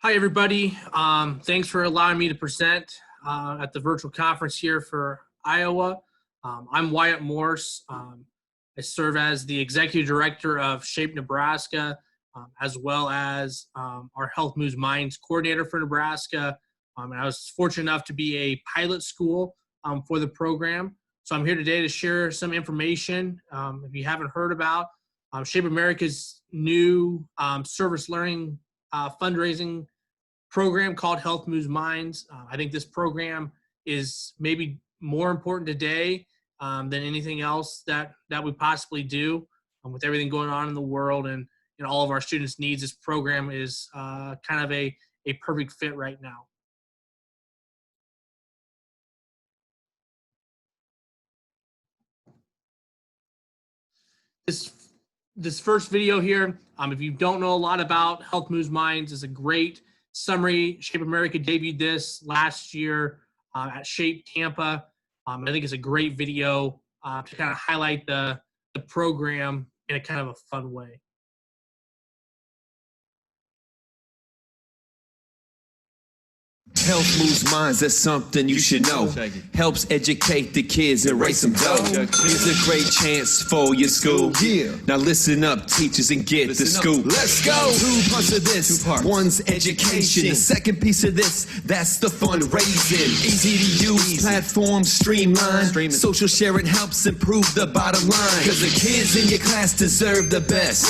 Hi, everybody. Thanks for allowing me to present at the virtual conference here for Iowa. I'm Wyatt Morse. I serve as the Executive Director of Shape Nebraska, as well as our Health Moves Minds Coordinator for Nebraska. And I was fortunate enough to be a pilot school for the program. So I'm here today to share some information if you haven't heard about Shape America's new service learning fundraising program called Health Moves Minds. I think this program is maybe more important today than anything else that we possibly do. With everything going on in the world and all of our students' needs, this program is kind of a perfect fit right now. This first video here, if you don't know a lot about Health Moves Minds, is a great summary. Shape America debuted this last year at Shape Tampa. I think it's a great video to kind of highlight the program in a kind of a fun way. Health moves minds, that's something you should know. Helps educate the kids and raise some dough. Here's a great chance for your school. Now listen up, teachers, and get the scoop. Let's go! 2 parts of this. One's education. The second piece of this, that's the fundraising. Easy to use, platforms streamlined. Social sharing helps improve the bottom line. Cause the kids in your class deserve the best.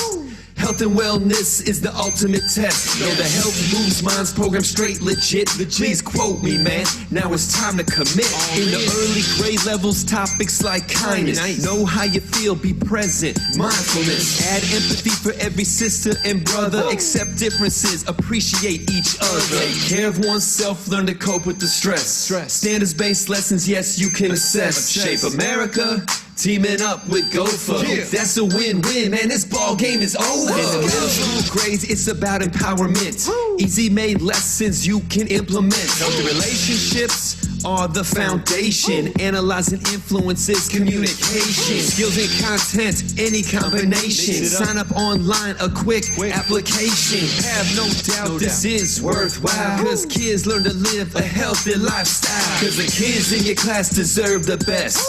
Health and wellness is the ultimate test. Know the Health Moves Minds program straight legit. Please quote me, man. Now it's time to commit. In the early grade levels, topics like kindness. Know how you feel, be present. Mindfulness. Add empathy for every sister and brother. Accept differences, appreciate each other. Take care of oneself, learn to cope with the stress. Standards-based lessons, yes, you can assess. Shape America. Teaming up with Gopher. That's a win-win, man. This ball game is over. In the middle school grades, it's about empowerment. Easy made lessons you can implement. Healthy relationships are the foundation. Analyzing influences, communication. Skills and content, any combination. Sign up online, a quick application. Have no doubt this is worthwhile. Cause kids learn to live a healthy lifestyle. Cause the kids in your class deserve the best.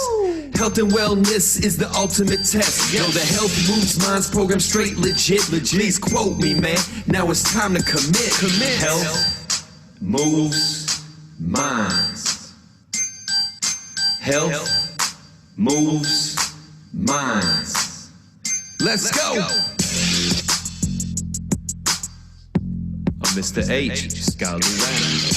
Health and wellness is the ultimate test. Know the Health Moves Minds program straight legit. Please quote me, man. Now it's time to commit. Health Moves Minds. Health Moves Minds. Let's go. I'm Mr. H. Scholarly Rap.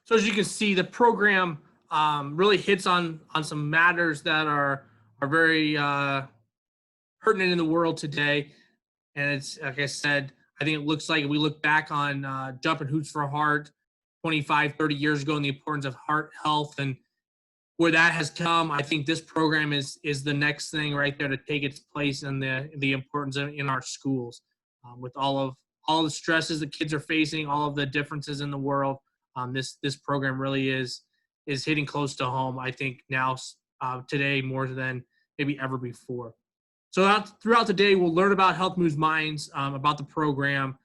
So as you can see, the program really hits on some matters that are very pertinent in the world today. And it's, like I said, I think it looks like if we look back on Jumping Hoops for Heart 25, 30 years ago and the importance of heart health and where that has come, I think this program is the next thing right there to take its place in the importance in our schools. With all the stresses the kids are facing, all of the differences in the world, this program really is hitting close to home, I think, now today more than maybe ever before. So throughout the day, we'll learn about Health Moves Minds, about the program,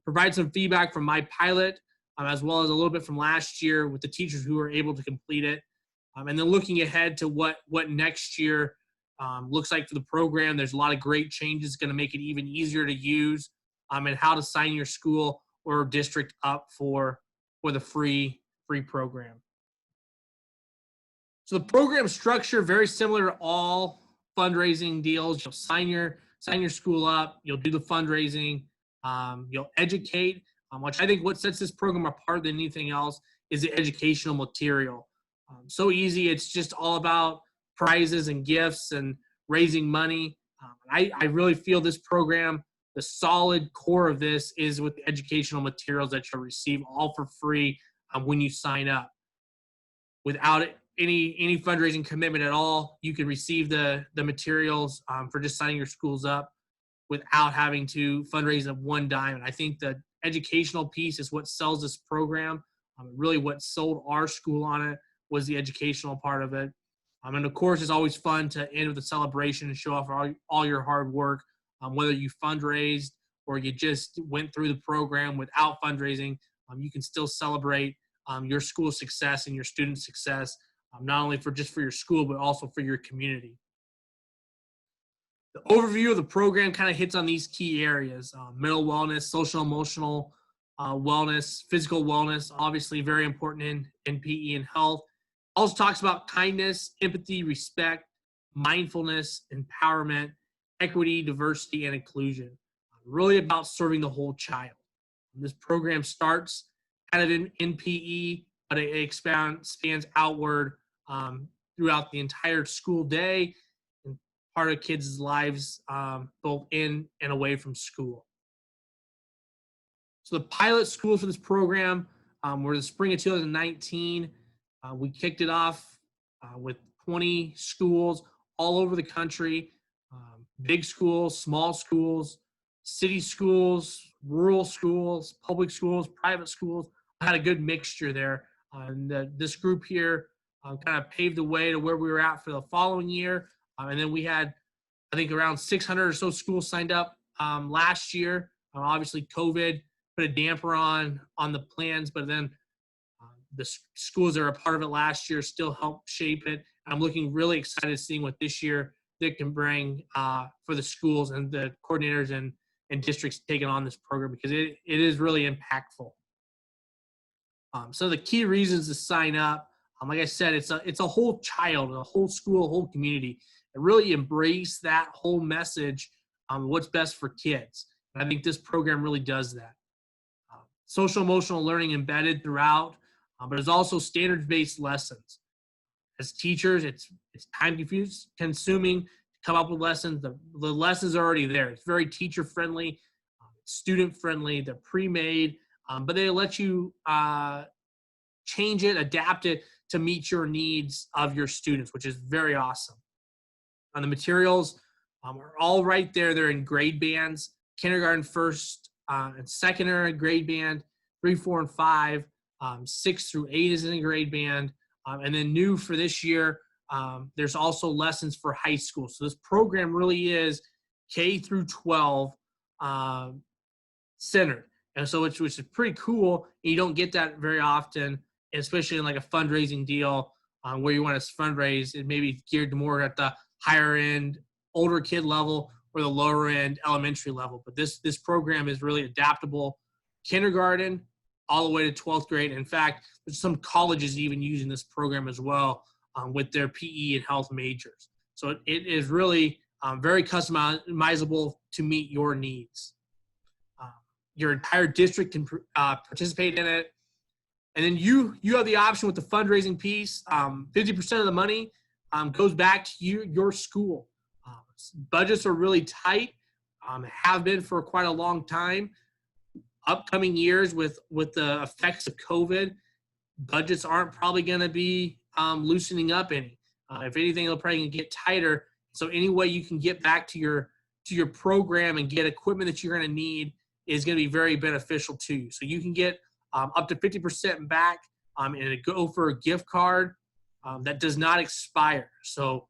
provide some feedback from my pilot, as well as a little bit from last year with the teachers who were able to complete it. And then looking ahead to what next year looks like for the program. There's a lot of great changes going to make it even easier to use, and how to sign your school or district up for the free program. So the program structure, very similar to all fundraising deals. You'll sign your school up, you'll do the fundraising, you'll educate, which I think what sets this program apart than anything else is the educational material. So easy, it's just all about prizes and gifts and raising money. I really feel this program, the solid core of this is with the educational materials that you'll receive all for free when you sign up. Without it, any fundraising commitment at all, you can receive the materials for just signing your schools up without having to fundraise a one dime. And I think the educational piece is what sells this program. Really what sold our school on it was the educational part of it. And of course, it's always fun to end with a celebration and show off all your hard work, whether you fundraised or you just went through the program without fundraising. You can still celebrate your school's success and your students' success, not only for your school, but also for your community. The overview of the program kind of hits on these key areas: mental wellness, social emotional wellness, physical wellness, obviously very important in PE and health. Also talks about kindness, empathy, respect, mindfulness, empowerment, equity, diversity, and inclusion. Really about serving the whole child. This program starts kind of in PE, but it expands outward throughout the entire school day and part of kids' lives, both in and away from school. So the pilot schools for this program were the spring of 2019. We kicked it off with 20 schools all over the country, big schools, small schools, city schools, rural schools, public schools, private schools. I had a good mixture there. And this group here kind of paved the way to where we were at for the following year. And then we had, I think, around 600 or so schools signed up last year. Obviously, COVID put a damper on the plans, but then the schools that are a part of it last year still helped shape it. I'm looking really excited seeing what this year they can bring for the schools and the coordinators and districts taking on this program, because it is really impactful. So the key reasons to sign up, like I said, it's a whole child, a whole school, a whole community, and really embrace that whole message on what's best for kids. And I think this program really does that. Social emotional learning embedded throughout, but it's also standards-based lessons. As teachers, it's time consuming to come up with lessons. The lessons are already there. It's very teacher-friendly, student-friendly. They're pre-made, but they let you change it, adapt it to meet your needs of your students, which is very awesome. The materials are all right there. They're in grade bands: kindergarten, first, and secondary grade band, 3, 4, and 5. 6 through 8 is in a grade band. And then new for this year, there's also lessons for high school. So this program really is K through 12 centered. And so which is pretty cool. And you don't get that very often, especially in like a fundraising deal where you want to fundraise. It may be geared more at the higher end, older kid level, or the lower end elementary level. But this program is really adaptable. Kindergarten all the way to 12th grade. In fact, there's some colleges even using this program as well with their PE and health majors. So it is really very customizable to meet your needs. Your entire district can participate in it. And then you have the option with the fundraising piece. 50% of the money goes back to your school. Budgets are really tight, have been for quite a long time. Upcoming years with the effects of COVID, budgets aren't probably going to be loosening up any. If anything, they'll probably get tighter. So any way you can get back to your program and get equipment that you're going to need is going to be very beneficial to you. So you can get up to 50% back and go for a gift card that does not expire. So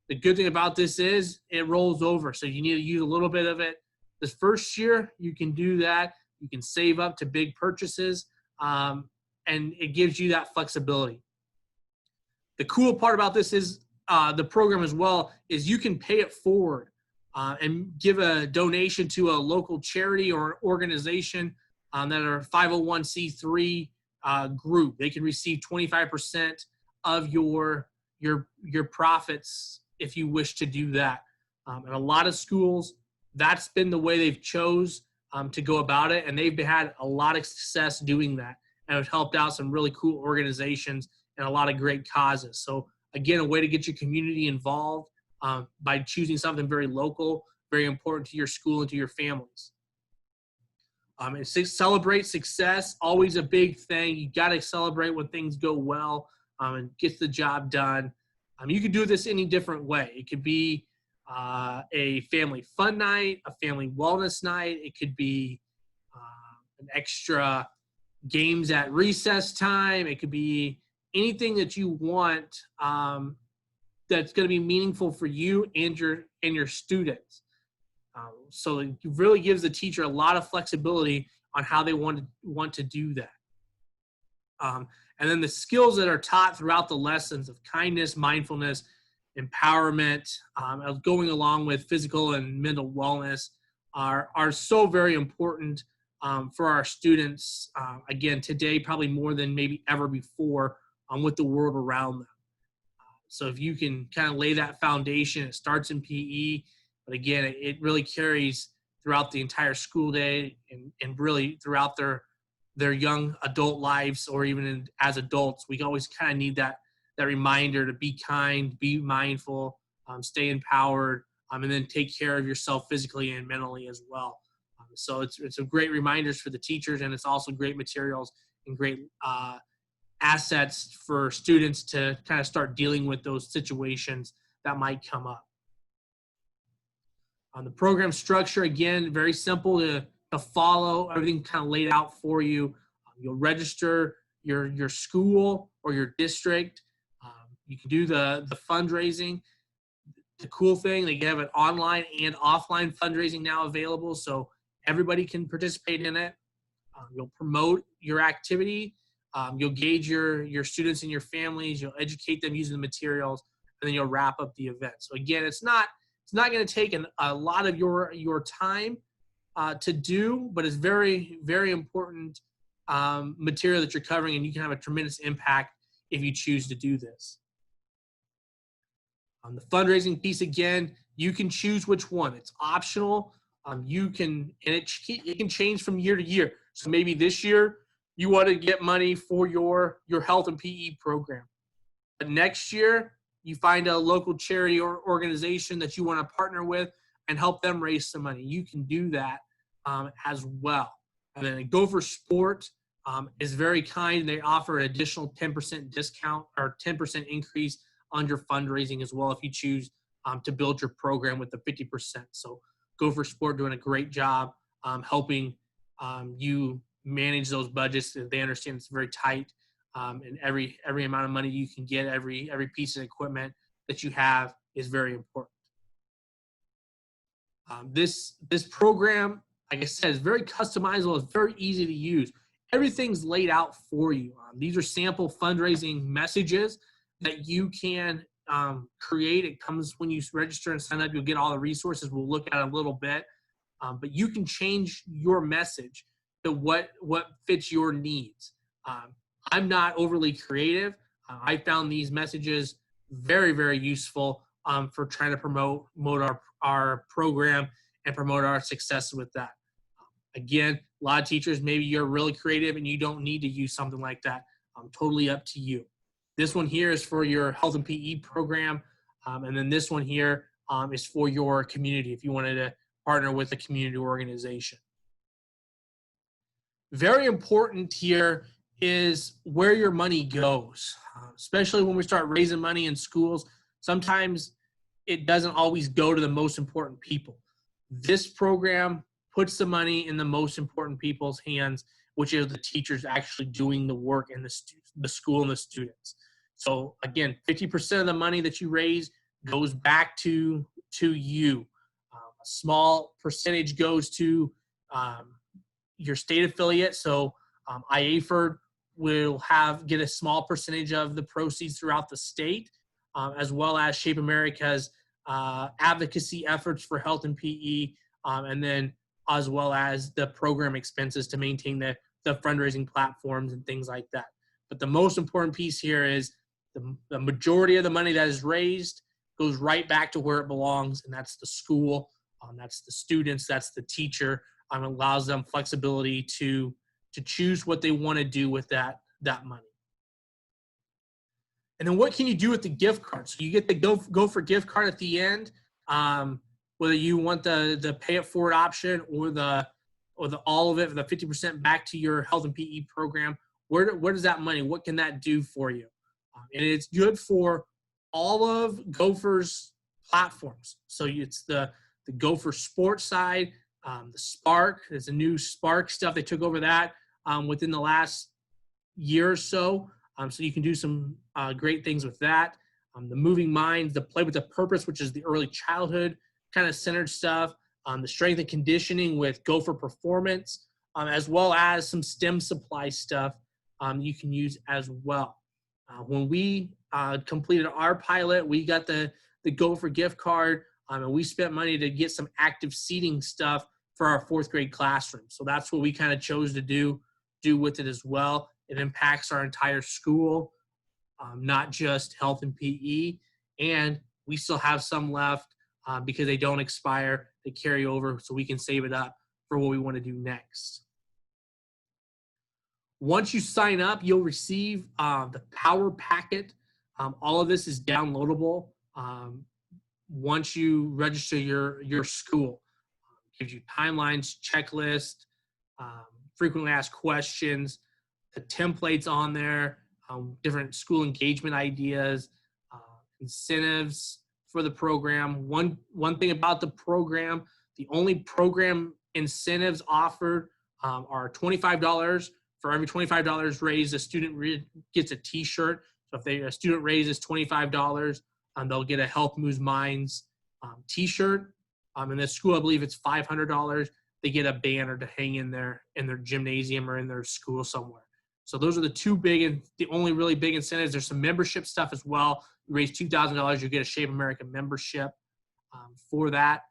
the good thing about this is it rolls over. So you need to use a little bit of it. This first year, you can do that. You can save up to big purchases, and it gives you that flexibility. The cool part about this is the program as well is you can pay it forward and give a donation to a local charity or an organization that are 501c3 group. They can receive 25% of your profits if you wish to do that. And a lot of schools, that's been the way they've chose to go about it, and they've had a lot of success doing that, and it's helped out some really cool organizations and a lot of great causes. So again, a way to get your community involved by choosing something very local, very important to your school and to your families. And celebrate success, always a big thing. You got to celebrate when things go well. and gets the job done. You can do this any different way. It could be a family fun night, a family wellness night. It could be an extra games at recess time. It could be anything that you want that's going to be meaningful for you and your students. So it really gives the teacher a lot of flexibility on how they want to do that. And then the skills that are taught throughout the lessons of kindness, mindfulness, empowerment, going along with physical and mental wellness are so very important for our students. Again, today, probably more than maybe ever before with the world around them. So if you can kind of lay that foundation, it starts in PE, but again, it really carries throughout the entire school day and really throughout their young adult lives, or even as adults. We always kind of need that reminder to be kind, be mindful, stay empowered, and then take care of yourself physically and mentally as well. So it's a great reminders for the teachers, and it's also great materials and great assets for students to kind of start dealing with those situations that might come up. On the program structure, again, very simple to follow. Everything kind of laid out for you. You'll register your school or your district. You can do the fundraising. The cool thing, they have an online and offline fundraising now available, so everybody can participate in it. You'll promote your activity. You'll gauge your students and your families. You'll educate them using the materials, and then you'll wrap up the event. So again, it's not going to take a lot of your time to do, but it's very, very important material that you're covering, and you can have a tremendous impact if you choose to do this. On the fundraising piece, again, you can choose which one. It's optional. It can change from year to year. So maybe this year you want to get money for your health and PE program, but next year you find a local charity or organization that you want to partner with and help them raise some money. You can do that as well. And then Go for Sport is very kind. They offer an additional 10% discount or 10% increase on your fundraising as well if you choose to build your program with the 50%. So Go for Sport doing a great job helping you manage those budgets. They understand it's very tight, and every amount of money you can get, every piece of equipment that you have is very important. This program, like I said, is very customizable. It's very easy to use. Everything's laid out for you. These are sample fundraising messages that you can create. It comes when you register and sign up. You'll get all the resources. We'll look at it a little bit, but you can change your message to what fits your needs. I'm not overly creative. I found these messages very, very useful for trying to promote our program and promote our success with that. Again, a lot of teachers, maybe you're really creative and you don't need to use something like that. Totally up to you. This one here is for your health and PE program. And then this one here is for your community if you wanted to partner with a community organization. Very important here is where your money goes, especially when we start raising money in schools. Sometimes it doesn't always go to the most important people. This program puts the money in the most important people's hands, which is the teachers actually doing the work and the school and the students. So again, 50% of the money that you raise goes back to you. A small percentage goes to your state affiliate. So IAFERD will get a small percentage of the proceeds throughout the state, as well as Shape America's advocacy efforts for health and PE, and then as well as the program expenses to maintain the fundraising platforms and things like that. But the most important piece here is the majority of the money that is raised goes right back to where it belongs, and that's the school, that's the students, that's the teacher. It allows them flexibility to choose what they want to do with that money. And then what can you do with the gift card? So you get the go for gift card at the end, whether you want the pay it forward option or the all of it, the 50% back to your health and PE program. Where does that money, what can that do for you? And it's good for all of Gopher's platforms. So it's the Gopher sports side, the Spark. There's a new Spark stuff. They took over that within the last year or so. So you can do some great things with that. The Moving Minds, the Play with a Purpose, which is the early childhood kind of centered stuff. The Strength and Conditioning with Gopher Performance, as well as some STEM supply stuff you can use as well. When we completed our pilot, we got the Gopher gift card, and we spent money to get some active seating stuff for our 4th grade classroom. So that's what we kind of chose to do with it as well. It impacts our entire school, not just health and PE. And we still have some left because they don't expire. They carry over, so we can save it up for what we want to do next. Once you sign up, you'll receive the Power Packet. All of this is downloadable once you register your school. It gives you timelines, checklist, frequently asked questions, the templates on there, different school engagement ideas, incentives for the program. One thing about the program, the only program incentives offered are $25. For every $25 raised, a student gets a T-shirt. So if a student raises $25, they'll get a health.moves.minds T-shirt. In this school, I believe it's $500. They get a banner to hang in their gymnasium or in their school somewhere. So those are the two big and the only really big incentives. There's some membership stuff as well. You raise $2,000, you get a Shape America membership for that.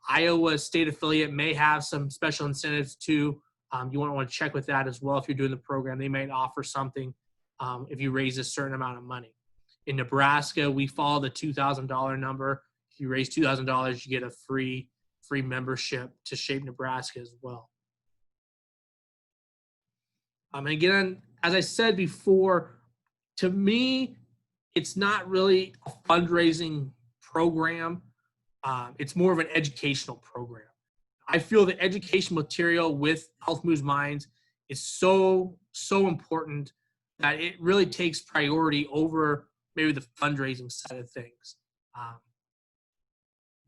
Iowa State affiliate may have some special incentives too. You want to check with that as well if you're doing the program. They might offer something if you raise a certain amount of money. In Nebraska, we follow the $2,000 number. If you raise $2,000, you get a free membership to Shape Nebraska as well. And again, as I said before, to me, it's not really a fundraising program. It's more of an educational program. I feel the education material with Health Moves Minds is so important that it really takes priority over maybe the fundraising side of things.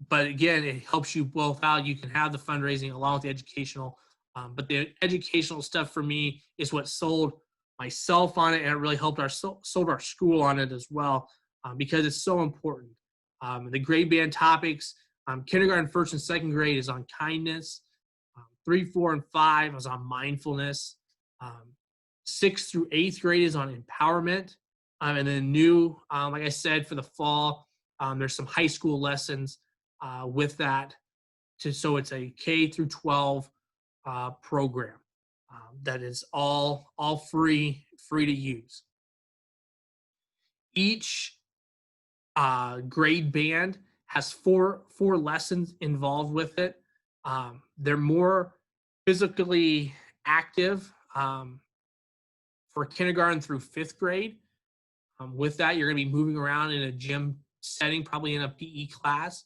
But again, it helps you both out. You can have the fundraising along with the educational. But the educational stuff for me is what sold myself on it, and it really helped sold our school on it as well because it's so important. The grade band topics, kindergarten, 1st, and 2nd grade is on kindness. 3, 4, and 5 is on mindfulness. 6th through 8th grade is on empowerment. And then new, like I said, for the fall, there's some high school lessons with that. So it's a K through 12 program that is all free to use. Each grade band has four lessons involved with it. They're more physically active for kindergarten through 5th grade. With that, you're going to be moving around in a gym setting, probably in a PE class.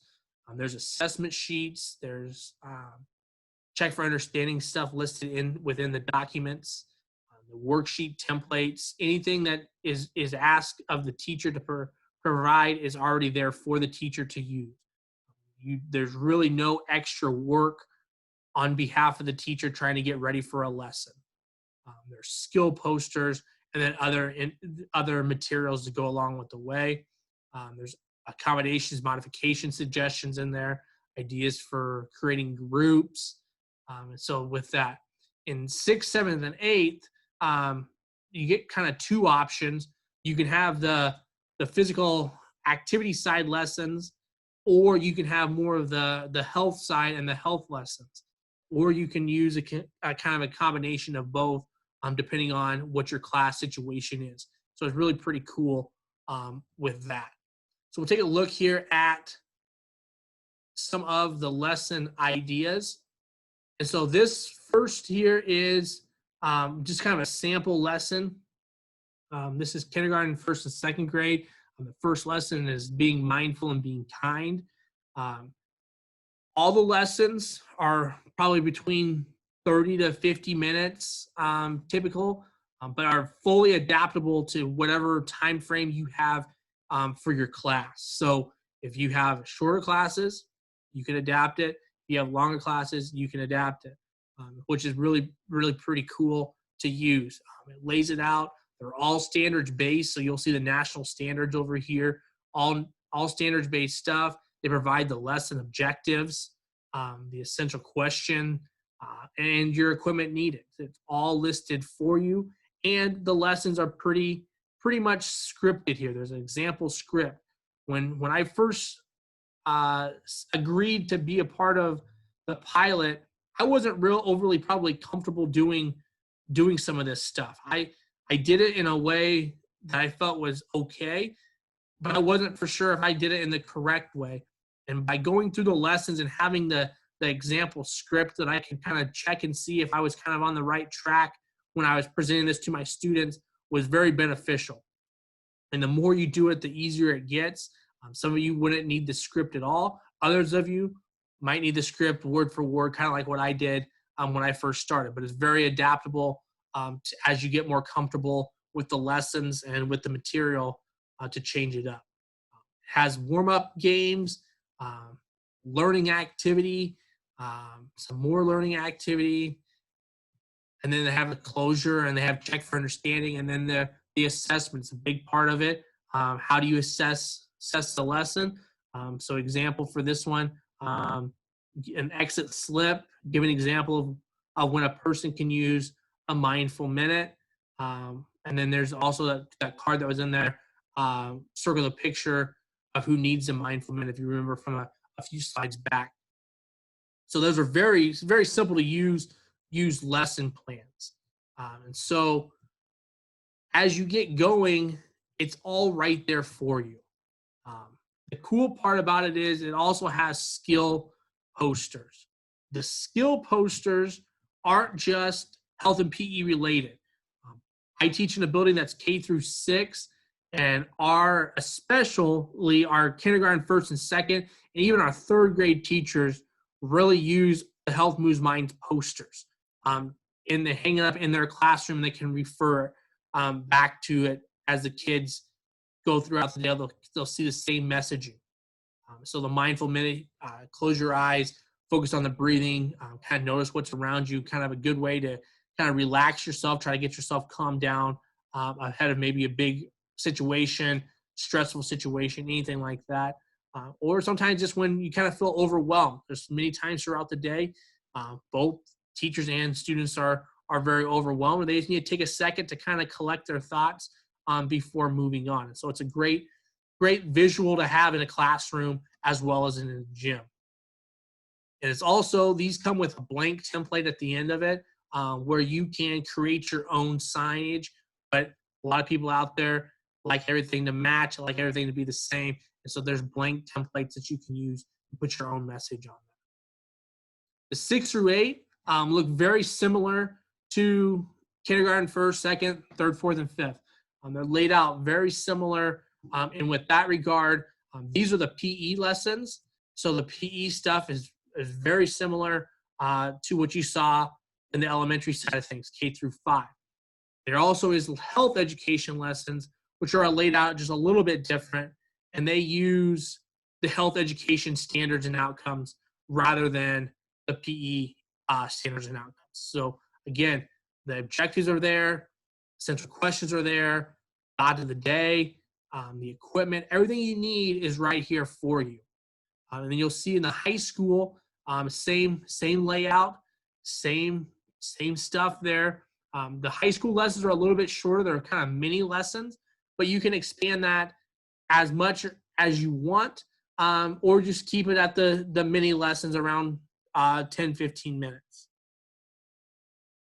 There's assessment sheets. There's check for understanding stuff listed within the documents, the worksheet templates, anything that is asked of the teacher to provide is already there for the teacher to use. There's really no extra work on behalf of the teacher trying to get ready for a lesson. There's skill posters and then other materials to go along with the way. There's accommodations, modification suggestions in there, ideas for creating groups. And so with that, in 6th, 7th, and 8th, you get kind of two options. You can have the physical activity side lessons, or you can have more of the health side and the health lessons, or you can use a kind of a combination of both, depending on what your class situation is. So it's really pretty cool with that. So we'll take a look here at some of the lesson ideas. And so this first here is just kind of a sample lesson. This is kindergarten, 1st and 2nd grade. The first lesson is being mindful and being kind. All the lessons are probably between 30 to 50 minutes typical. but are fully adaptable to whatever time frame you have for your class. So if you have shorter classes, you can adapt it. If you have longer classes, you can adapt it, which is really, really pretty cool to use. It lays it out. They're all standards based, so you'll see the national standards over here, all standards based stuff. They provide the lesson objectives, the essential question, and your equipment needed. It's all listed for you, and the lessons are pretty much scripted here. There's an example script. When I first agreed to be a part of the pilot, I wasn't real overly probably comfortable doing some of this stuff. I did it in a way that I felt was okay, but I wasn't for sure if I did it in the correct way. And by going through the lessons and having the example script that I can kind of check and see if I was kind of on the right track when I was presenting this to my students was very beneficial. And the more you do it, the easier it gets. Some of you wouldn't need the script at all. Others of you might need the script word for word, kind of like what I did when I first started. But it's very adaptable as you get more comfortable with the lessons and with the material to change it up. It has warm-up games, learning activity, some more learning activity, and then they have a closure and they have check for understanding, and then the assessment's a big part of it. How do you assess the lesson? So example for this one, an exit slip, give an example of when a person can use a mindful minute. And then there's also that card that was in there, circle the picture of who needs a mindful minute, if you remember from a few slides back. So those are very, very simple to use lesson plans. And so as you get going, it's all right there for you. The cool part about it is it also has skill posters. The skill posters aren't just health and PE related. I teach in a building that's K through 6, and especially our kindergarten, first and second, and even our third grade teachers really use the Health Moves Minds posters. They hang it up in their classroom. They can refer back to it as the kids go throughout the day. They'll see the same messaging. So the mindful minute, close your eyes, focus on the breathing, kind of notice what's around you, kind of a good way to kind of relax yourself, try to get yourself calmed down ahead of maybe a big situation, stressful situation, anything like that. Or sometimes just when you kind of feel overwhelmed. There's many times throughout the day, both teachers and students are very overwhelmed. They just need to take a second to kind of collect their thoughts before moving on. And so it's a great visual to have in a classroom as well as in a gym. And it's also, these come with a blank template at the end of it where you can create your own signage. But a lot of people out there like everything to match, like everything to be the same. And so there's blank templates that you can use to put your own message on them. The 6 through 8 look very similar to kindergarten, first, second, third, fourth, and fifth. They're laid out very similar. And with that regard, these are the PE lessons. So the PE stuff is very similar to what you saw in the elementary side of things, K through 5. There also is health education lessons, which are laid out just a little bit different, and they use the health education standards and outcomes rather than the PE standards and outcomes. So again, the objectives are there, central questions are there, thought of the day, the equipment, everything you need is right here for you. And then you'll see in the high school, same layout, same stuff there. The high school lessons are a little bit shorter. They're kind of mini lessons, but you can expand that as much as you want, or just keep it at the mini lessons around 10, 15 minutes.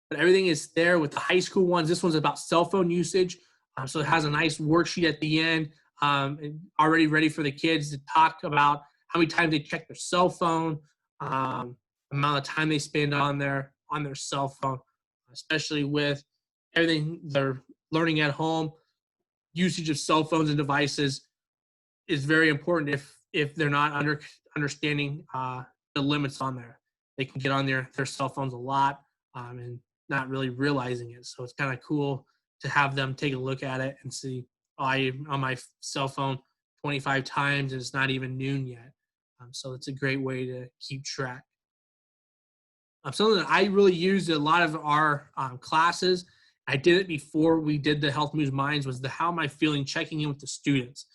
But everything is there with the high school ones. This one's about cell phone usage. So it has a nice worksheet at the end, already ready for the kids to talk about how many times they check their cell phone, amount of time they spend on their cell phone, especially with everything they're learning at home. Usage of cell phones and devices is very important if they're not understanding the limits on there. They can get on their cell phones a lot and not really realizing it. So it's kind of cool to have them take a look at it and see, oh, I'm on my cell phone 25 times and it's not even noon yet. So it's a great way to keep track. Something that I really used in a lot of our classes, I did it before we did the Health Moves Minds, was the how am I feeling, checking in with the students.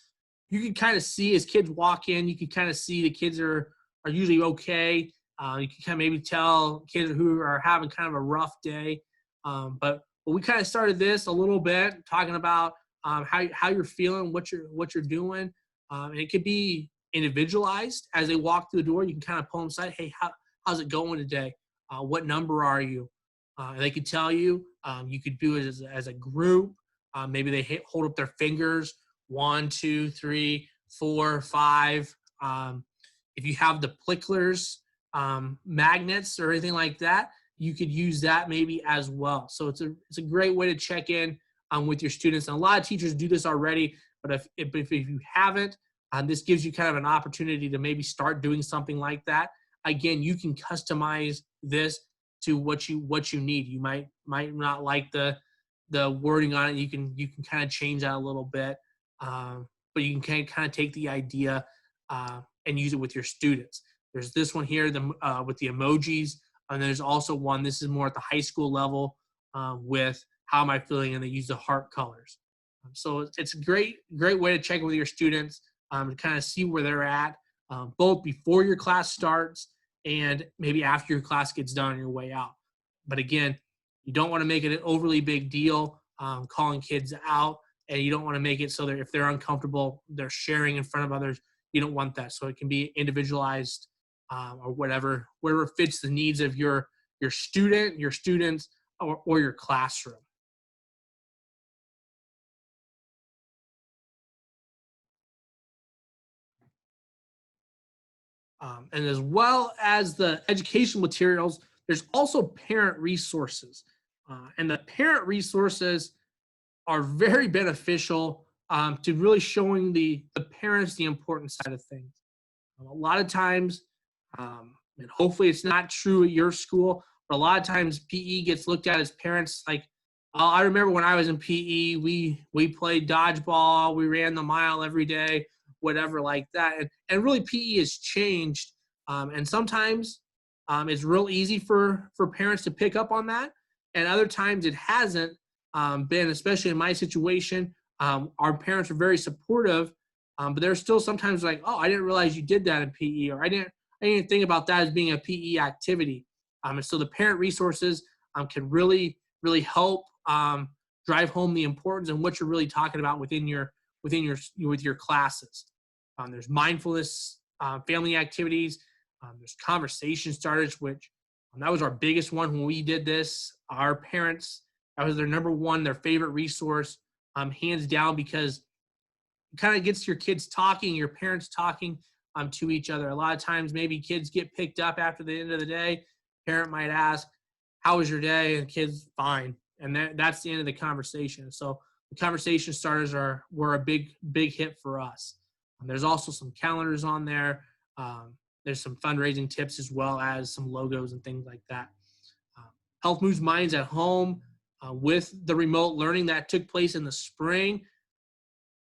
You can kind of see as kids walk in, you can kind of see the kids are usually okay. You can kind of maybe tell kids who are having kind of a rough day. But we kind of started this a little bit, talking about how you're feeling, what you're doing. And it could be individualized as they walk through the door. You can kind of pull them aside. Hey, how's it going today? What number are you? And they could tell you. You could do it as a group. Maybe they hold up their fingers, 1, 2, 3, 4, 5. If you have the Plicklers magnets or anything like that, you could use that maybe as well. So it's a great way to check in with your students. And a lot of teachers do this already, but if you haven't, this gives you kind of an opportunity to maybe start doing something like that. Again, you can customize this to what you need. You might not like the wording on it. You can kind of change that a little bit, but you can kind of take the idea and use it with your students. There's this one here with the emojis, and there's also one. This is more at the high school level with how am I feeling, and they use the heart colors. So it's a great way to check in with your students to kind of see where they're at, both before your class starts and maybe after your class gets done on your way out. But again, you don't want to make it an overly big deal, calling kids out, and you don't want to make it so that if they're uncomfortable, they're sharing in front of others. You don't want that. So it can be individualized or whatever fits the needs of your student, your students, or your classroom. And as well as the educational materials, there's also parent resources. And the parent resources are very beneficial to really showing the parents the important side of things. A lot of times, and hopefully it's not true at your school, but a lot of times PE gets looked at as parents like, I remember when I was in PE, we played dodgeball, we ran the mile every day, whatever like that. And really PE has changed. And sometimes it's real easy for parents to pick up on that. And other times it hasn't been, especially in my situation. Our parents are very supportive, but they're still sometimes like, oh, I didn't realize you did that in PE, or I didn't think about that as being a PE activity. And so the parent resources can really help drive home the importance and what you're really talking about with your classes. There's mindfulness, family activities. There's conversation starters, which that was our biggest one when we did this. Our parents, that was their number one, their favorite resource, hands down, because it kind of gets your kids talking, your parents talking to each other. A lot of times maybe kids get picked up after the end of the day. Parent might ask, how was your day? And kids, fine. And that's the end of the conversation. So the conversation starters were a big hit for us. There's also some calendars on there. There's some fundraising tips as well as some logos and things like that. Health Moves Minds at home with the remote learning that took place in the spring,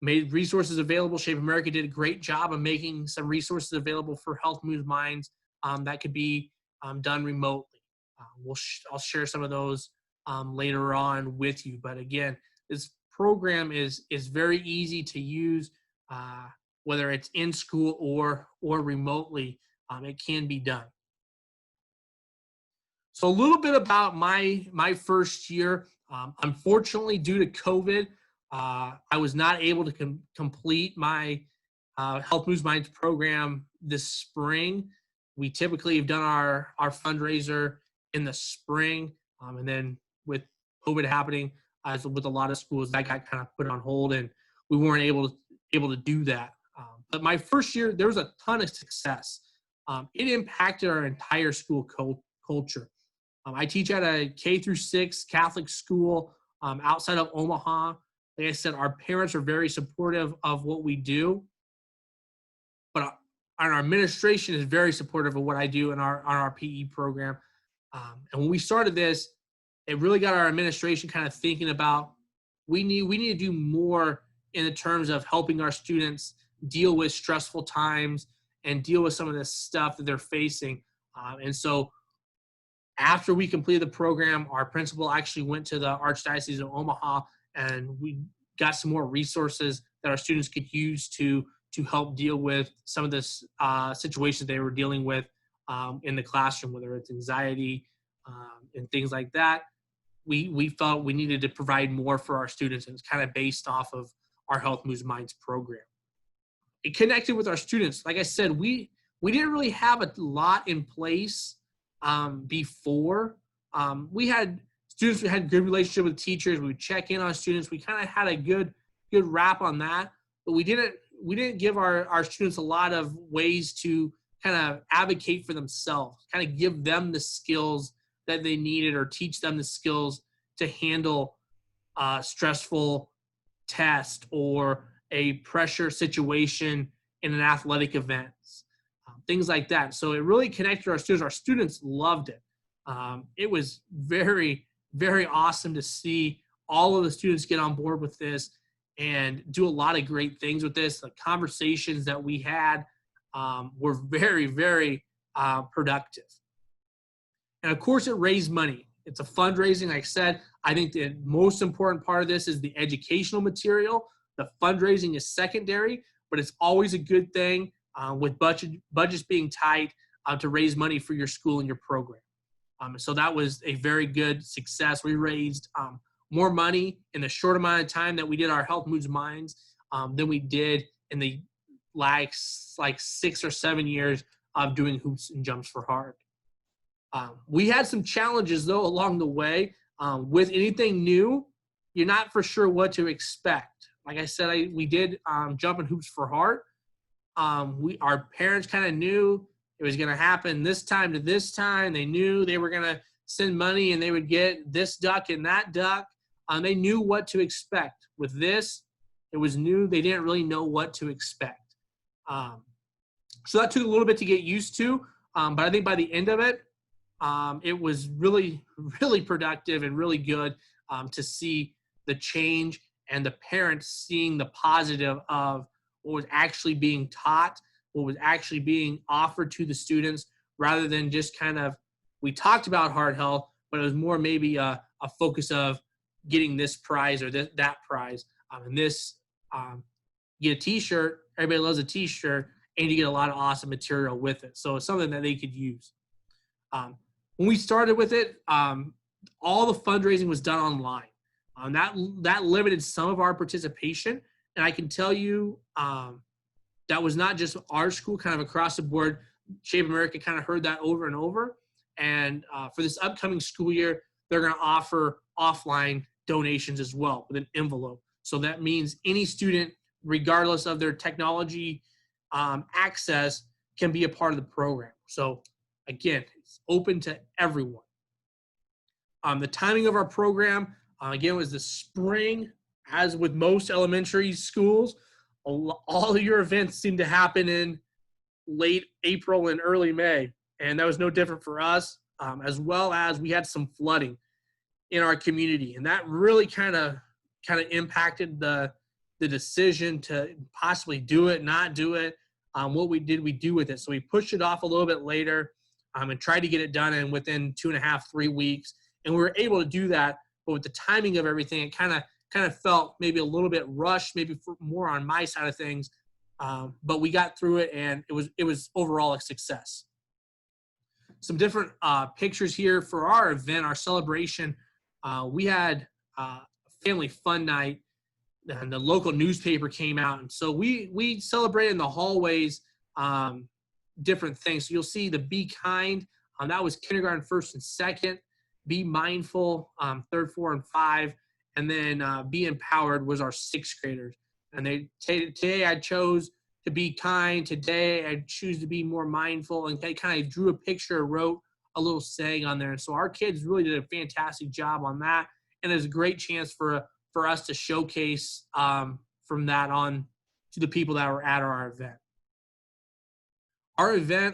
made resources available. Shape America did a great job of making some resources available for Health Moves Minds that could be done remotely. I'll share some of those later on with you. But again, this program is very easy to use, whether it's in school or remotely. It can be done. So a little bit about my first year. Unfortunately, due to COVID, I was not able to complete my Health Moves Minds program this spring. We typically have done our fundraiser in the spring, and then with COVID happening, as with a lot of schools, that got kind of put on hold, and we weren't able to do that. But my first year, there was a ton of success. It impacted our entire school culture. I teach at a K-6 Catholic school outside of Omaha. Like I said, our parents are very supportive of what we do, but our administration is very supportive of what I do on our PE program. And when we started this, it really got our administration kind of thinking about we need to do more in the terms of helping our students deal with stressful times and deal with some of the stuff that they're facing. And so after we completed the program, our principal actually went to the Archdiocese of Omaha, and we got some more resources that our students could use to help deal with some of this situations they were dealing with in the classroom, whether it's anxiety and things like that. We felt we needed to provide more for our students, and it's kind of based off of our Health Moves Minds program. It connected with our students. Like I said, we didn't really have a lot in place before. We had students, we had good relationship with teachers. We would check in on students. We kind of had a good wrap on that, but we didn't give our students a lot of ways to kind of advocate for themselves, kind of give them the skills that they needed or teach them the skills to handle stressful test or a pressure situation in an athletic event, things like that. So it really connected our students. Our students loved it. It was very, very awesome to see all of the students get on board with this and do a lot of great things with this. The conversations that we had were very, very productive. And of course, it raised money. It's a fundraising. Like I said, I think the most important part of this is the educational material. The fundraising is secondary, but it's always a good thing with budgets being tight to raise money for your school and your program. So that was a very good success. We raised more money in the short amount of time that we did our Health Moves Minds than we did in the like 6 or 7 years of doing hoops and jumps for heart. We had some challenges though along the way. With anything new, you're not for sure what to expect. Like I said, we did jump and hoops for heart. Our parents kind of knew it was going to happen this time to this time. They knew they were going to send money and they would get this duck and that duck. They knew what to expect. With this, it was new. They didn't really know what to expect. So that took a little bit to get used to. But I think by the end of it, it was really, really productive and really good to see the change and the parents seeing the positive of what was actually being taught, what was actually being offered to the students, rather than just kind of, we talked about heart health, but it was more maybe a focus of getting this prize or that prize. And this, you get a t-shirt, everybody loves a t-shirt, and you get a lot of awesome material with it. So it's something that they could use. When we started with it, all the fundraising was done online. That limited some of our participation. And I can tell you that was not just our school, kind of across the board. Shape America kind of heard that over and over. And for this upcoming school year, they're going to offer offline donations as well with an envelope. So that means any student, regardless of their technology access, can be a part of the program. So again, it's open to everyone. The timing of our program, again, was the spring. As with most elementary schools, all of your events seem to happen in late April and early May. And that was no different for us, as well as we had some flooding in our community. And that really kind of impacted the decision to possibly do it, not do it. What we do with it. So we pushed it off a little bit later and tried to get it done in within 2.5, 3 weeks. And we were able to do that. But with the timing of everything, it kind of felt maybe a little bit rushed, maybe more on my side of things. But we got through it, and it was overall a success. Some different pictures here for our event, our celebration. We had a family fun night, and the local newspaper came out. And so we celebrated in the hallways different things. So you'll see the Be Kind. That was kindergarten, first and second. Be Mindful, third, 4, and 5. And then Be Empowered was our 6th graders. And today I chose to be kind. Today I choose to be more mindful. And they kind of drew a picture, wrote a little saying on there. And so our kids really did a fantastic job on that. And it was a great chance for us to showcase from that on to the people that were at our event.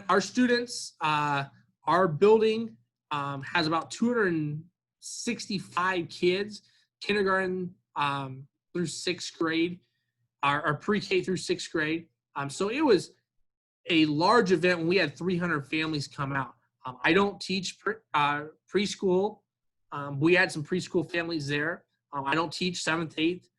Our students, our building has about 265 kids, kindergarten through sixth grade, our pre-K through sixth grade. So it was a large event when we had 300 families come out. I don't teach preschool. We had some preschool families there. I don't teach seventh, eighth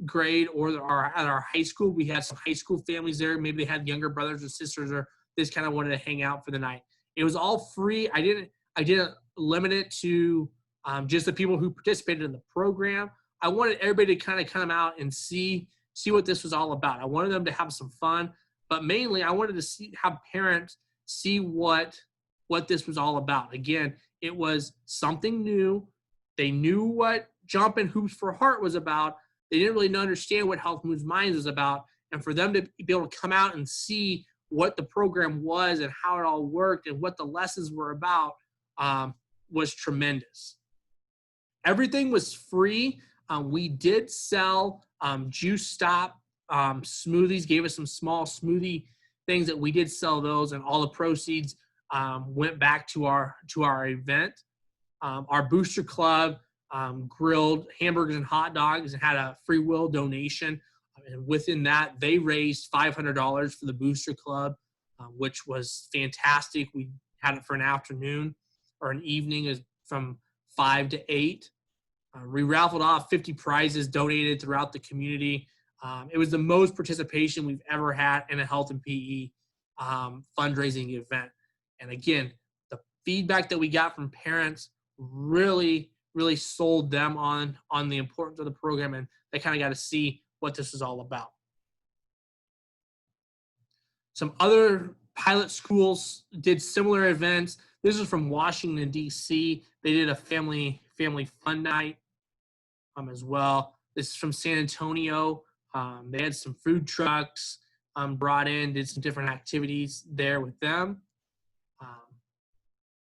grade or at our high school. We had some high school families there. Maybe they had younger brothers or sisters, or they just kind of wanted to hang out for the night. It was all free. I didn't limit it to just the people who participated in the program. I wanted everybody to kind of come out and see what this was all about. I wanted them to have some fun, but mainly I wanted to have parents see what this was all about. Again, it was something new. They knew what Jumping Hoops for Heart was about. They didn't really understand what Health Moves Minds was about. And for them to be able to come out and see what the program was and how it all worked and what the lessons were about was tremendous. Everything was free. We did sell Juice Stop smoothies, gave us some small smoothie things that we did sell those, and all the proceeds went back to our event. Our booster club grilled hamburgers and hot dogs and had a free will donation. And within that, they raised $500 for the booster club, which was fantastic. We had it for an afternoon or an evening from 5 to 8. We raffled off 50 prizes donated throughout the community. It was the most participation we've ever had in a health and PE fundraising event. And again, the feedback that we got from parents really sold them on the importance of the program, and they kind of got to see what this is all about. Some other pilot schools did similar events. This is from Washington, D.C. They did a family fun night as well. This is from San Antonio. They had some food trucks brought in, did some different activities there with them.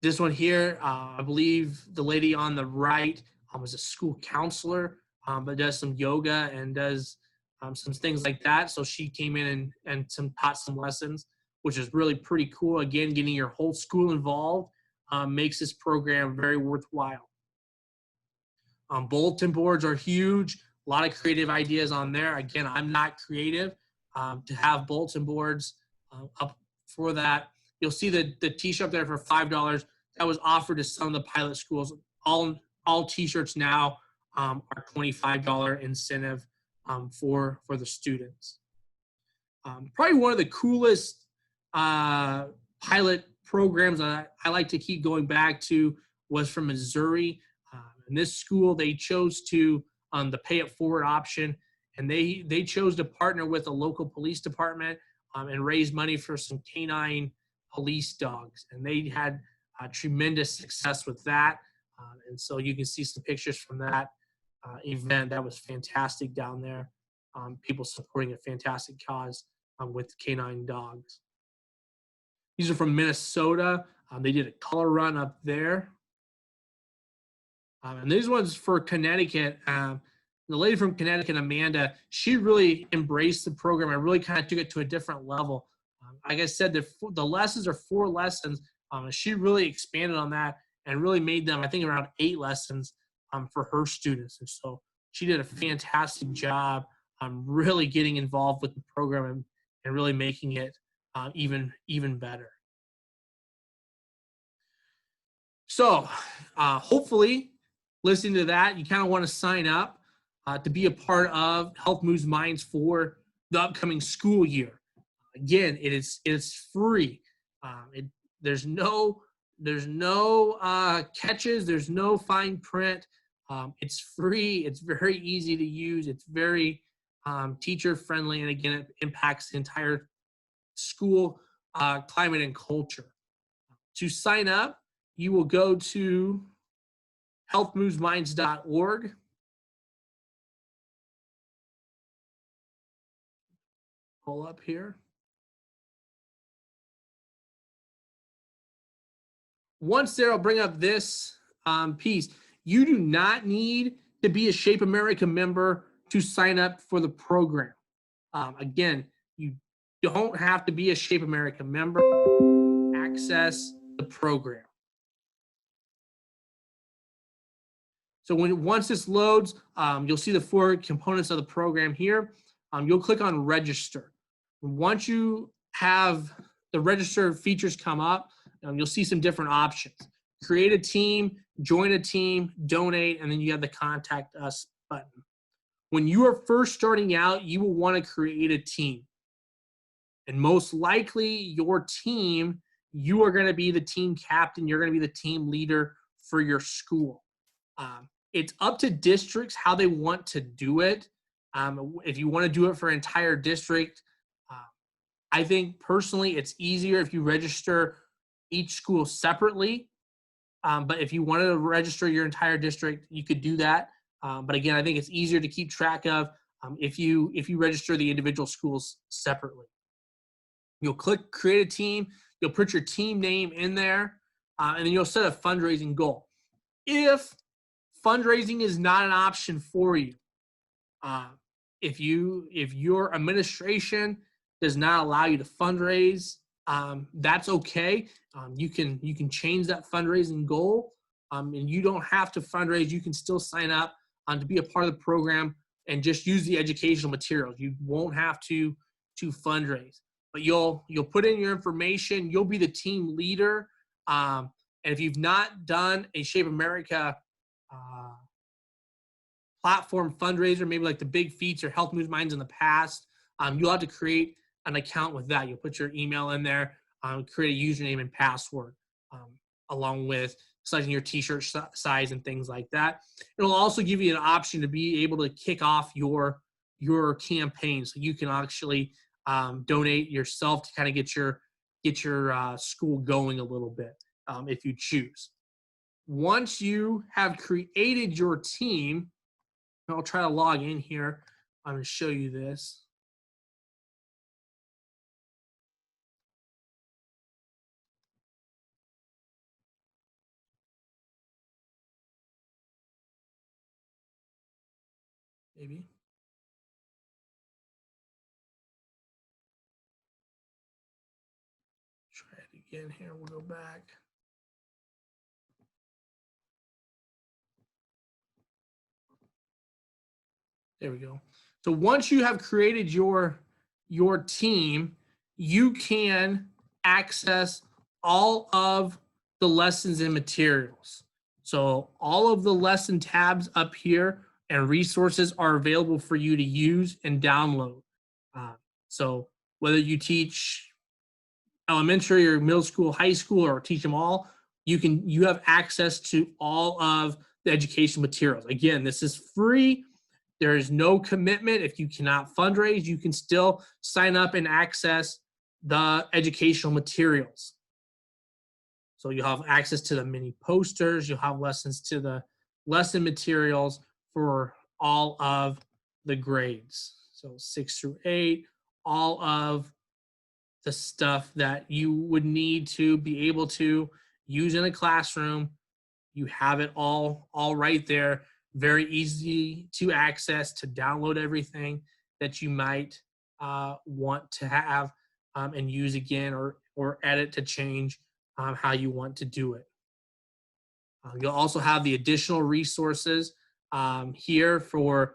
This one here, I believe the lady on the right was a school counselor, but does some yoga and does some things like that. So she came in and taught some lessons, which is really pretty cool. Again, getting your whole school involved makes this program very worthwhile. Bulletin boards are huge. A lot of creative ideas on there. Again, I'm not creative. To have bulletin boards up for that. You'll see the t-shirt there for $5 that was offered to some of the pilot schools. All t-shirts now are $25 incentive for the students. Probably one of the coolest pilot programs that I like to keep going back to was from Missouri. In this school, they chose to the pay it forward option, and they chose to partner with a local police department and raise money for some canine police dogs, and they had tremendous success with that. And so you can see some pictures from that event. That was fantastic down there. People supporting a fantastic cause with canine dogs. These are from Minnesota. They did a color run up there. And these ones for Connecticut. The lady from Connecticut, Amanda, she really embraced the program and really kind of took it to a different level. Like I said, the lessons are 4 lessons. And she really expanded on that and really made them, I think, around 8 lessons for her students. And so she did a fantastic job really getting involved with the program and really making it even better. So hopefully, listening to that, you kind of want to sign up to be a part of Health Moves Minds for the upcoming school year. Again, it's free. There's no catches. There's no fine print. It's free. It's very easy to use. It's very teacher friendly, and again, it impacts the entire school climate and culture. To sign up, you will go to health.moves.minds.org. Pull up here. Once there, I'll bring up this piece. You do not need to be a Shape America member to sign up for the program. Again, you don't have to be a Shape America member to access the program. So once this loads, you'll see the 4 components of the program here. You'll click on register. Once you have the register features come up, you'll see some different options. Create a team, join a team, donate, and then you have the contact us button. When you are first starting out, you will want to create a team. And most likely your team, you are going to be the team captain. You're going to be the team leader for your school. It's up to districts how they want to do it. If you want to do it for an entire district, I think personally it's easier if you register each school separately. But if you wanted to register your entire district, you could do that. But again, I think it's easier to keep track of if you register the individual schools separately. You'll click create a team. You'll put your team name in there, and then you'll set a fundraising goal. If fundraising is not an option for you, if your administration does not allow you to fundraise, that's okay. You can change that fundraising goal, and you don't have to fundraise. You can still sign up to be a part of the program and just use the educational materials. You won't have to fundraise, but you'll put in your information. You'll be the team leader, and if you've not done a Shape America platform fundraiser, maybe like the Big Feats or Health Moves Minds in the past, you'll have to create an account with that. You'll put your email in there, create a username and password, along with selecting your t-shirt size and things like that. It'll also give you an option to be able to kick off your campaign, so you can actually donate yourself to kind of get your school going a little bit, if you choose. Once you have created your team, I'll try to log in here. I'm going to show you this. Maybe. Try it again here. We'll go back. There we go. So once you have created your team, you can access all of the lessons and materials. So all of the lesson tabs up here and resources are available for you to use and download. So whether you teach elementary or middle school, high school, or teach them all, you have access to all of the education materials. Again, this is free. There is no commitment. If you cannot fundraise, you can still sign up and access the educational materials. So you'll have access to the mini posters. You'll have lessons to the lesson materials for all of the grades. So 6 through 8, all of the stuff that you would need to be able to use in a classroom. You have it all right there. Very easy to access, to download everything that you might want to have and use again, or edit to change how you want to do it. You'll also have the additional resources here for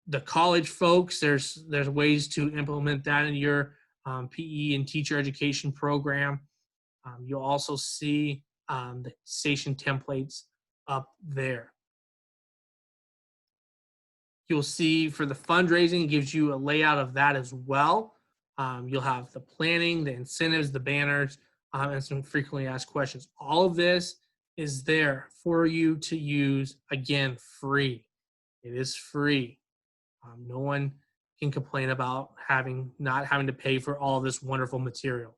the college folks. There's ways to implement that in your PE and teacher education program. You'll also see the station templates up there. You'll see for the fundraising, it gives you a layout of that as well. You'll have the planning, the incentives, the banners, and some frequently asked questions. All of this is there for you to use, again, free. It is free. No one can complain about not having to pay for all this wonderful material.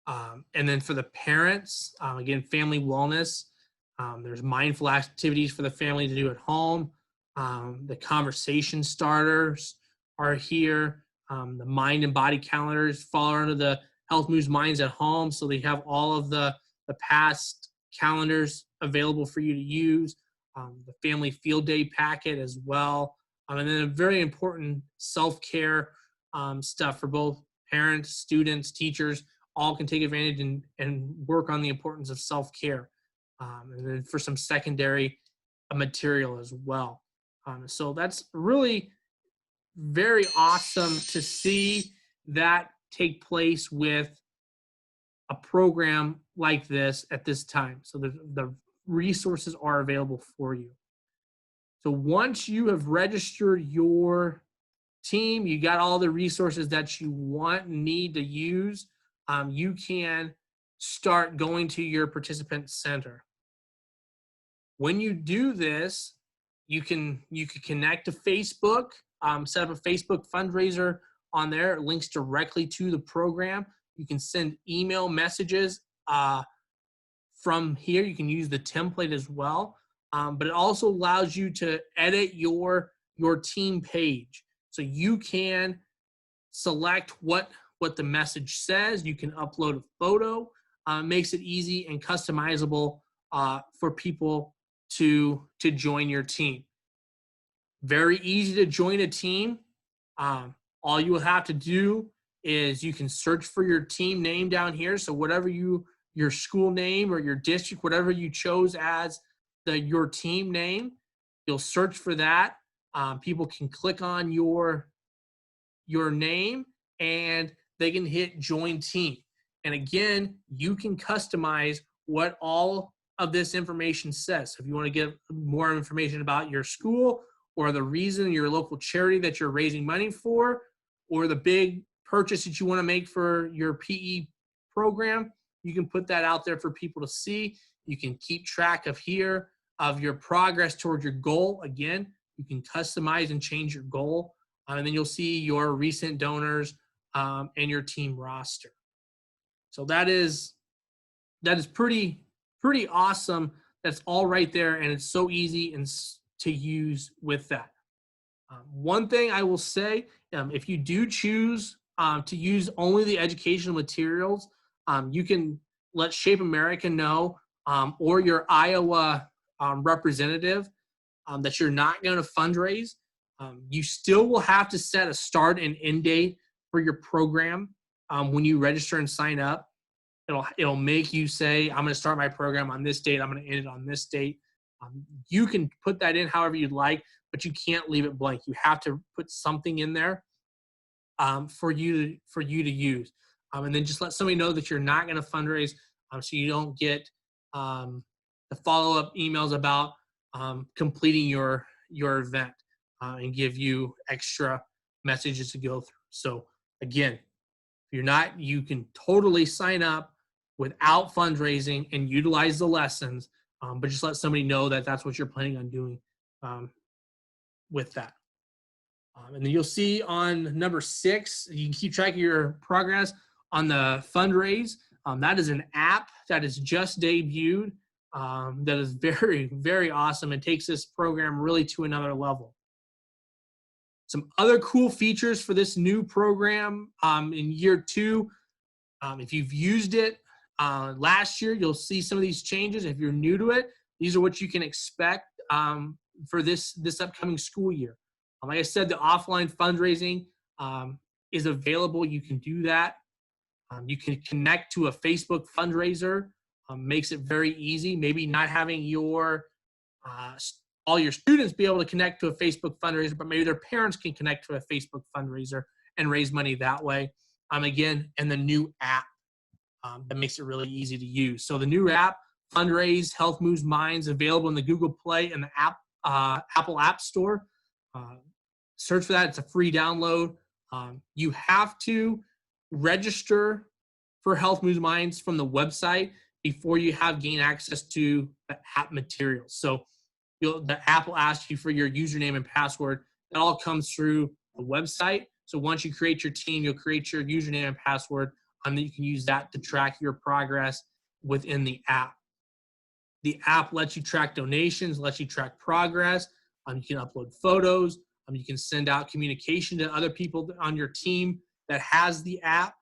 And then for the parents, again, family wellness. There's mindful activities for the family to do at home. The conversation starters are here. The mind and body calendars fall under the Health Moves Minds at Home. So they have all of the past calendars available for you to use. The family field day packet as well. And then a very important self-care stuff for both parents, students, teachers, all can take advantage and work on the importance of self-care. and then for some secondary material as well. So that's really very awesome to see that take place with a program like this at this time. So the resources are available for you. So once you have registered your team, you got all the resources that you want and need to use, you can start going to your participant center. When you do this, you can connect to Facebook, set up a Facebook fundraiser on there. It links directly to the program. You can send email messages from here. You can use the template as well, but it also allows you to edit your team page. So you can select what the message says. You can upload a photo. Makes it easy and customizable for people to join your team. Very easy to join a team. All you will have to do is you can search for your team name down here. So whatever your school name or your district, whatever you chose as your team name, you'll search for that. People can click on your name and they can hit join team. And again, you can customize what all of this information says. So if you want to get more information about your school or the reason, your local charity that you're raising money for, or the big purchase that you want to make for your PE program, you can put that out there for people to see. You can keep track of your progress towards your goal. Again, you can customize and change your goal. And then you'll see your recent donors and your team roster. So that is pretty awesome. That's all right there, and it's so easy and to use with that. One thing I will say, if you do choose to use only the educational materials, you can let Shape America know, or your Iowa representative, that you're not going to fundraise. You still will have to set a start and end date for your program when you register and sign up. It'll make you say, I'm going to start my program on this date. I'm going to end it on this date. You can put that in however you'd like, but you can't leave it blank. You have to put something in there for you to use. And then just let somebody know that you're not going to fundraise, so you don't get the follow-up emails about completing your event and give you extra messages to go through. So again, if you're not, you can totally sign up without fundraising and utilize the lessons, but just let somebody know that that's what you're planning on doing with that. And then you'll see on number 6, you can keep track of your progress on the fundraise. That is an app that is just debuted that is very, very awesome and takes this program really to another level. Some other cool features for this new program in year 2. If you've used it last year, you'll see some of these changes. If you're new to it, these are what you can expect for this upcoming school year. Like I said, the offline fundraising is available. You can do that. You can connect to a Facebook fundraiser. Makes it very easy. Maybe not having all your students be able to connect to a Facebook fundraiser, but maybe their parents can connect to a Facebook fundraiser and raise money that way. Again, and the new app that makes it really easy to use. So the new app, Fundraise Health Moves Minds, available in the Google Play and the Apple App Store. Search for that. It's a free download. You have to register for Health Moves Minds from the website before you gain access to the app materials. So the app will ask you for your username and password. That all comes through the website. So once you create your team, you'll create your username and password, and then you can use that to track your progress within the app. The app lets you track donations, lets you track progress. You can upload photos. You can send out communication to other people on your team that has the app.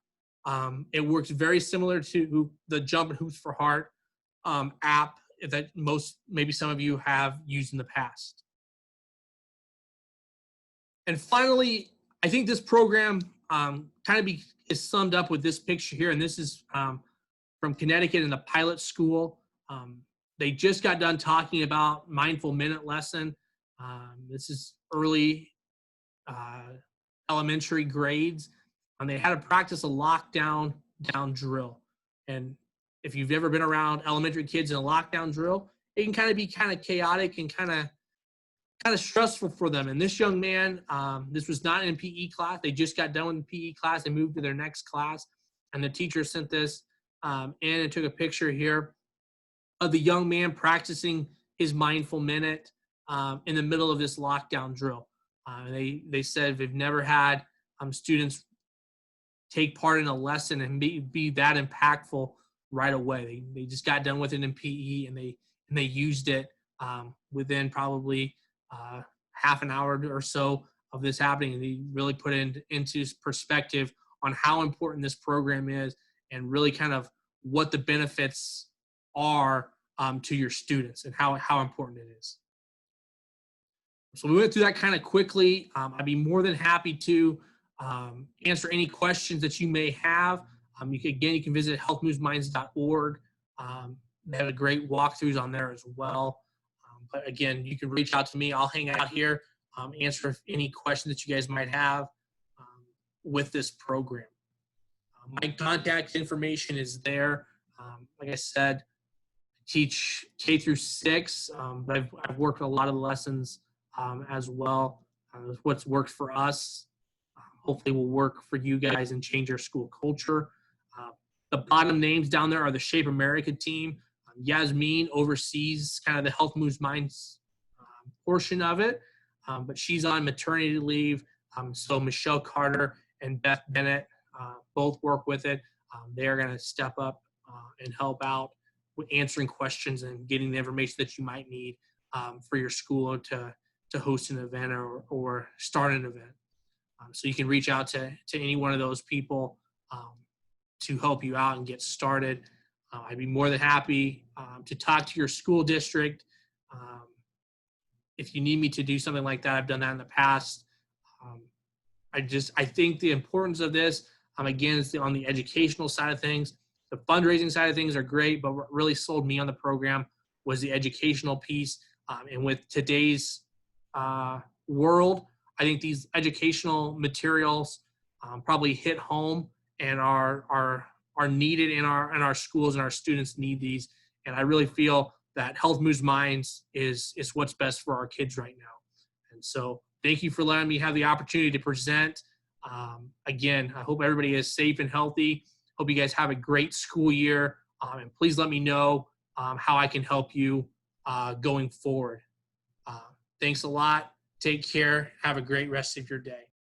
It works very similar to the Jump and Hoops for Heart app that maybe some of you have used in the past. And finally, I think this program is summed up with this picture here, and this is from Connecticut in the pilot school. they just got done talking about mindful minute lesson. This is early elementary grades, and they had to practice a lockdown down drill. And if you've ever been around elementary kids in a lockdown drill, it can kind of be kind of chaotic and kind of stressful for them. And this young man, this was not in PE class. They just got done with the PE class and moved to their next class. And the teacher sent this in and took a picture here of the young man practicing his mindful minute in the middle of this lockdown drill. They said they've never had students take part in a lesson and be that impactful right away. They just got done with it in PE, and they used it within probably half an hour or so of this happening. And they really put it into perspective on how important this program is, and really kind of what the benefits are to your students and how important it is. So we went through that kind of quickly. I'd be more than happy to answer any questions that you may have. You can visit health.moves.minds.org. They have a great walkthroughs on there as well. But again, you can reach out to me. I'll hang out here, answer any questions that you guys might have with this program. My contact information is there. Like I said, I teach K through 6, but I've worked a lot of the lessons as well. What's worked for us hopefully will work for you guys and change your school culture. The bottom names down there are the Shape America team. Yasmin oversees kind of the Health Moves Minds portion of it, but she's on maternity leave. So Michelle Carter and Beth Bennett both work with it. They are going to step up and help out with answering questions and getting the information that you might need for your school to host an event or start an event. So you can reach out to any one of those people to help you out and get started. I'd be more than happy to talk to your school district. If you need me to do something like that, I've done that in the past. I think the importance of this, again, is on the educational side of things. The fundraising side of things are great, but what really sold me on the program was the educational piece. And with today's world, I think these educational materials probably hit home and are needed in our schools, and our students need these. And I really feel that Health Moves Minds is what's best for our kids right now. And so thank you for letting me have the opportunity to present. Again, I hope everybody is safe and healthy. Hope you guys have a great school year. And please let me know how I can help you going forward. Thanks a lot. Take care. Have a great rest of your day.